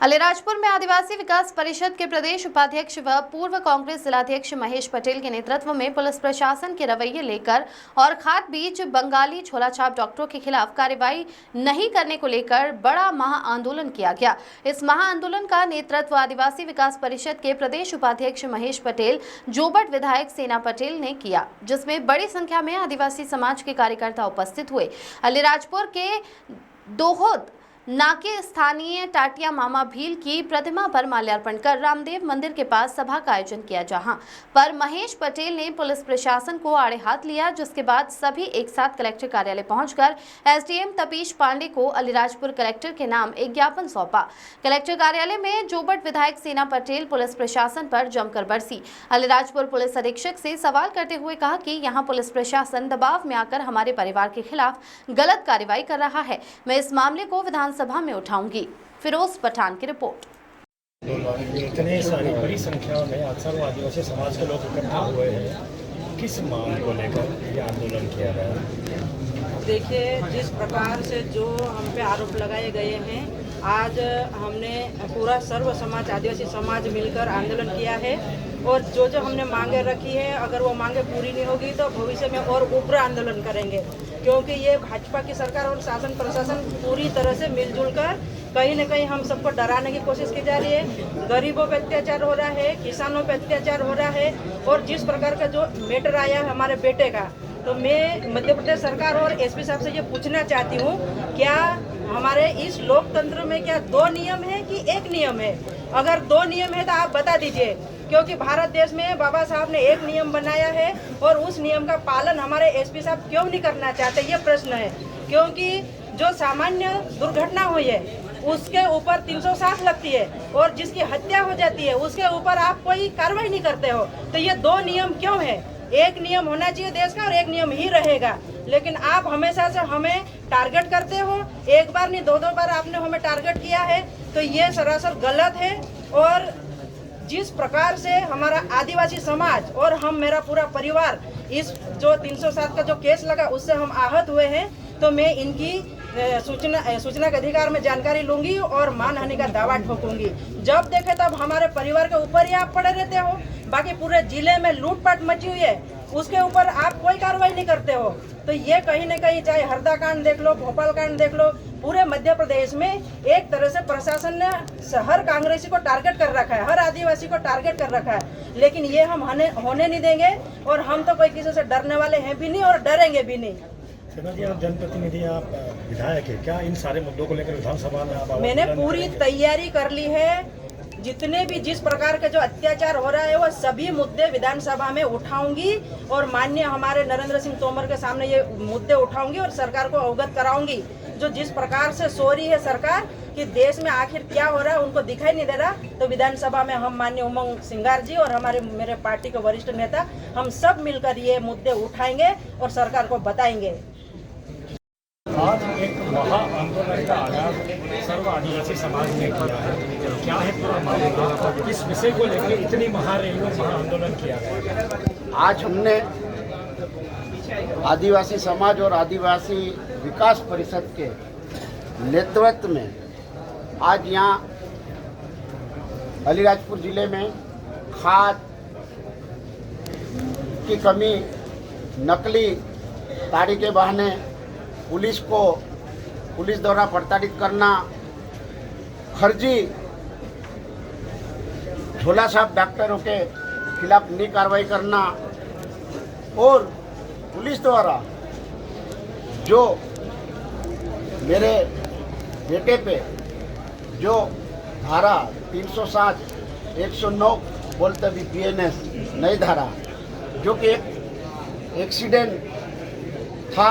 अलीराजपुर में आदिवासी विकास परिषद के प्रदेश उपाध्यक्ष व पूर्व कांग्रेस जिलाध्यक्ष महेश पटेल के नेतृत्व में पुलिस प्रशासन के रवैये लेकर और खाद बीज बंगाली झोला छाप डॉक्टरों के खिलाफ कार्रवाई नहीं करने को लेकर बड़ा महाआंदोलन किया गया। इस महाआंदोलन का नेतृत्व आदिवासी विकास परिषद के प्रदेश उपाध्यक्ष महेश पटेल, जोबट विधायक सेना पटेल ने किया, जिसमें बड़ी संख्या में आदिवासी समाज के कार्यकर्ता उपस्थित हुए। अलीराजपुर के दोहद नाके स्थानीय टाटिया मामा भील की प्रतिमा पर माल्यार्पण कर रामदेव मंदिर के पास सभा का आयोजन किया, जहां पर महेश पटेल ने पुलिस प्रशासन को आड़े हाथ लिया, जिसके बाद सभी एक साथ कलेक्टर कार्यालय पहुंचकर एसडीएम तपीश पांडे को अलीराजपुर कलेक्टर के नाम एक ज्ञापन सौंपा। कलेक्टर कार्यालय में जोबट विधायक सेना पटेल पुलिस प्रशासन पर जमकर बरसी। अलीराजपुर पुलिस अधीक्षक से सवाल करते हुए कहा कि यहां पुलिस प्रशासन दबाव में आकर हमारे परिवार के खिलाफ गलत कार्रवाई कर रहा है। मैं इस मामले को सभा में उठाऊंगी। फिरोज पठान की रिपोर्ट। इतने सारी बड़ी संख्या में अक्सर आदिवासी समाज के लोग इकट्ठा हुए हैं, किस मांग को लेकर ये आंदोलन किया गया? देखिए, जिस प्रकार से जो हम पे आरोप लगाए गए हैं, आज हमने पूरा सर्व समाज आदिवासी समाज मिलकर आंदोलन किया है और जो हमने मांगे रखी है, अगर वो मांगे पूरी नहीं होगी तो भविष्य में और उग्र आंदोलन करेंगे, क्योंकि ये भाजपा की सरकार और शासन प्रशासन पूरी तरह से मिलजुल कर कहीं न कहीं हम सबको डराने की कोशिश की जा रही है। गरीबों पे अत्याचार हो रहा है, किसानों पे अत्याचार हो रहा है और जिस प्रकार का जो मैटर आया है हमारे बेटे का, तो मैं मध्य प्रदेश सरकार और एसपी साहब से ये पूछना चाहती हूँ, क्या हमारे इस लोकतंत्र में क्या दो नियम है कि एक नियम है? अगर दो नियम है तो आप बता दीजिए, क्योंकि भारत देश में बाबा साहब ने एक नियम बनाया है और उस नियम का पालन हमारे एसपी साहब क्यों नहीं करना चाहते, ये प्रश्न है। क्योंकि जो सामान्य दुर्घटना हुई है उसके ऊपर 307 लगती है और जिसकी हत्या हो जाती है उसके ऊपर आप कोई कार्रवाई नहीं करते हो, तो ये दो नियम क्यों है? एक नियम होना चाहिए देश का और एक नियम ही रहेगा, लेकिन आप हमेशा से हमें टारगेट करते हो। एक बार नहीं, दो बार आपने हमें टारगेट किया है, तो ये सरासर गलत है। और जिस प्रकार से हमारा आदिवासी समाज और हम, मेरा पूरा परिवार, इस जो 307 का जो केस लगा उससे हम आहत हुए हैं, तो मैं इनकी सूचना के अधिकार में जानकारी लूंगी और मानहानि का दावा ठोकूंगी। जब देखे तब हमारे परिवार के ऊपर ही आप पड़े रहते हो, बाकी पूरे जिले में लूटपाट मची हुई है, उसके ऊपर आप कोई कार्रवाई नहीं करते हो। तो ये कहीं न कहीं, चाहे हरदा कांड देख लो, भोपाल कांड देख लो, पूरे मध्य प्रदेश में एक तरह से प्रशासन ने हर कांग्रेसी को टारगेट कर रखा है, हर आदिवासी को टारगेट कर रखा है, लेकिन ये हम होने नहीं देंगे और हम तो कोई किसी से डरने वाले हैं भी नहीं और डरेंगे भी नहीं। सेना जी, आप जनप्रतिनिधि, आप विधायक है, क्या इन सारे मुद्दों को लेकर विधानसभा में आप मैंने पूरी तैयारी कर ली है। जितने भी जिस प्रकार का जो अत्याचार हो रहा है वो सभी मुद्दे विधानसभा में उठाऊंगी और माननीय हमारे नरेंद्र सिंह तोमर के सामने ये मुद्दे उठाऊंगी और सरकार को अवगत कराऊंगी। जो जिस प्रकार से सो रही है सरकार कि देश में आखिर क्या हो रहा है उनको दिखाई नहीं दे रहा, तो विधानसभा में हम माननीय उमंग सिंगार जी और मेरे पार्टी के वरिष्ठ नेता, हम सब मिलकर ये मुद्दे उठाएंगे और सरकार को बताएंगे। आज एक महा आंदोलन का आगाज सर्व आदिवासी समाज ने किया है, क्या है पूरा मामला, किस विषय को लेकर इतनी महारैली महा आंदोलन किया गया? आज हमने आदिवासी समाज और आदिवासी विकास परिषद के नेतृत्व में आज यहाँ अलीराजपुर जिले में खाद की कमी, नकली ताड़ी के बहाने पुलिस द्वारा प्रताड़ित करना, फर्जी झोला छाप डॉक्टरों के खिलाफ नहीं कार्रवाई करना और पुलिस द्वारा जो मेरे बेटे पे जो धारा 307, 109 बोलते भी BNS नई धारा, जो कि एक एक्सीडेंट था,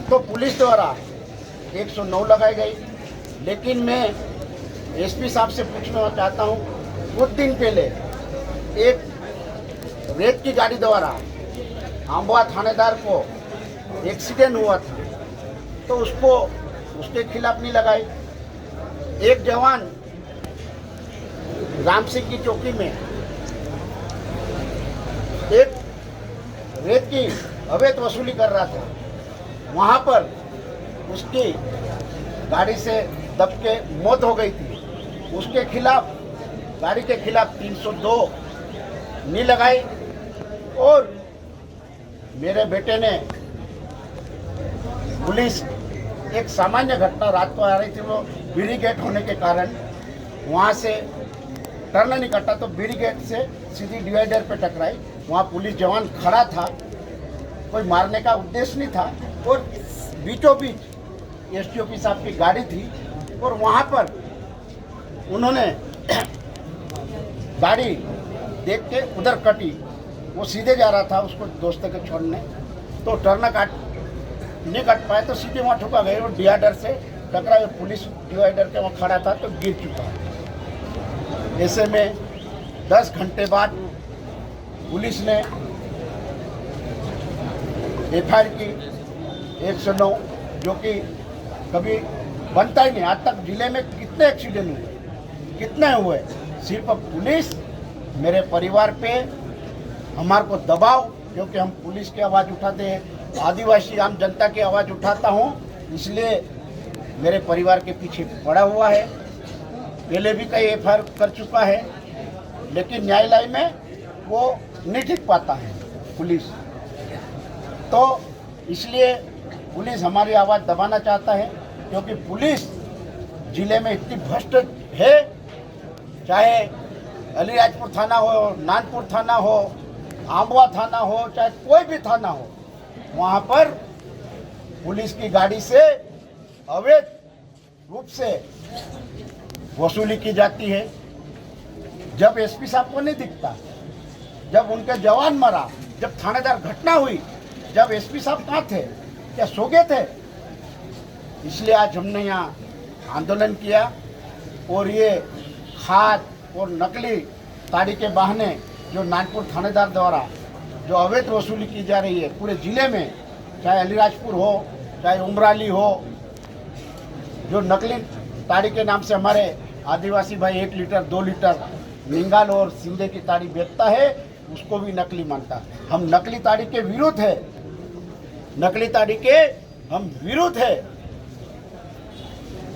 तो पुलिस द्वारा 109 लगाई गई। लेकिन मैं एसपी साहब से पूछना चाहता हूँ, कुछ दिन पहले एक रेत की गाड़ी द्वारा आंबवा थानेदार को एक्सीडेंट हुआ था, तो उसके खिलाफ नहीं लगाई। एक जवान राम सिंह की चौकी में एक रेत की अवैध वसूली कर रहा था, वहाँ पर उसकी गाड़ी से दब के मौत हो गई थी, उसके खिलाफ गाड़ी के खिलाफ 302 नहीं लगाई। और मेरे बेटे ने पुलिस एक सामान्य घटना रात को आ रही थी, वो बीड़ी गेट होने के कारण वहाँ से टर्न नहीं करता तो बीड़ी गेट से सीधी डिवाइडर पे टकराई। वहाँ पुलिस जवान खड़ा था, कोई मारने का उद्देश्य नहीं था, और बीचों बीच एसटीओपी साहब की गाड़ी थी और वहाँ पर उन्होंने गाड़ी देख के उधर कटी। वो सीधे जा रहा था उसको दोस्तों के छोड़ने, तो टर्न नहीं कट पाए तो सीधे वहाँ ठुका गए और डिवाइडर से टकरा। पुलिस डिवाइडर के वहाँ खड़ा था तो गिर चुका। ऐसे में 10 घंटे बाद पुलिस ने एफआईआर की 109, जो कि कभी बनता ही नहीं। आज तक जिले में कितने एक्सीडेंट हुए, कितने हुए, सिर्फ पुलिस मेरे परिवार पे हमारे को दबाव, क्योंकि हम पुलिस की आवाज़ उठाते हैं, आदिवासी आम जनता की आवाज़ उठाता हूँ, इसलिए मेरे परिवार के पीछे पड़ा हुआ है। पहले भी कई एफआईआर कर चुका है, लेकिन न्यायालय में वो नहीं ठीक पाता है पुलिस। तो इसलिए पुलिस हमारी आवाज़ दबाना चाहता है, क्योंकि पुलिस जिले में इतनी भ्रष्ट है, चाहे अलीराजपुर थाना हो, नानपुर थाना हो, आंबवा थाना हो, चाहे कोई भी थाना हो, वहाँ पर पुलिस की गाड़ी से अवैध रूप से वसूली की जाती है। जब एसपी साहब को नहीं दिखता, जब उनके जवान मरा, जब थानेदार घटना हुई, जब एसपी साहब कहाँ थे, क्या सो गए थे? इसलिए आज हमने यहाँ आंदोलन किया और ये खाद और नकली ताड़ी के बहाने जो नानपुर थानेदार द्वारा जो अवैध वसूली की जा रही है पूरे ज़िले में, चाहे अलीराजपुर हो, चाहे उमराली हो, जो नकली ताड़ी के नाम से हमारे आदिवासी भाई 1 लीटर 2 लीटर निंगाल और सिंधे की ताड़ी बेचता है, उसको भी नकली मानता है। हम नकली ताड़ी के विरुद्ध है, नकली ताड़ी के हम विरुद्ध है,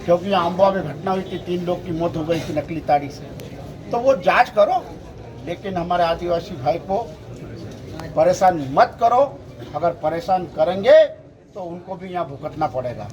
क्योंकि आंबवा में घटना हुई थी, 3 लोग की मौत हो गई थी नकली ताड़ी से। तो वो जांच करो, लेकिन हमारे आदिवासी भाई को परेशान मत करो। अगर परेशान करेंगे तो उनको भी यहाँ भुगतना पड़ेगा।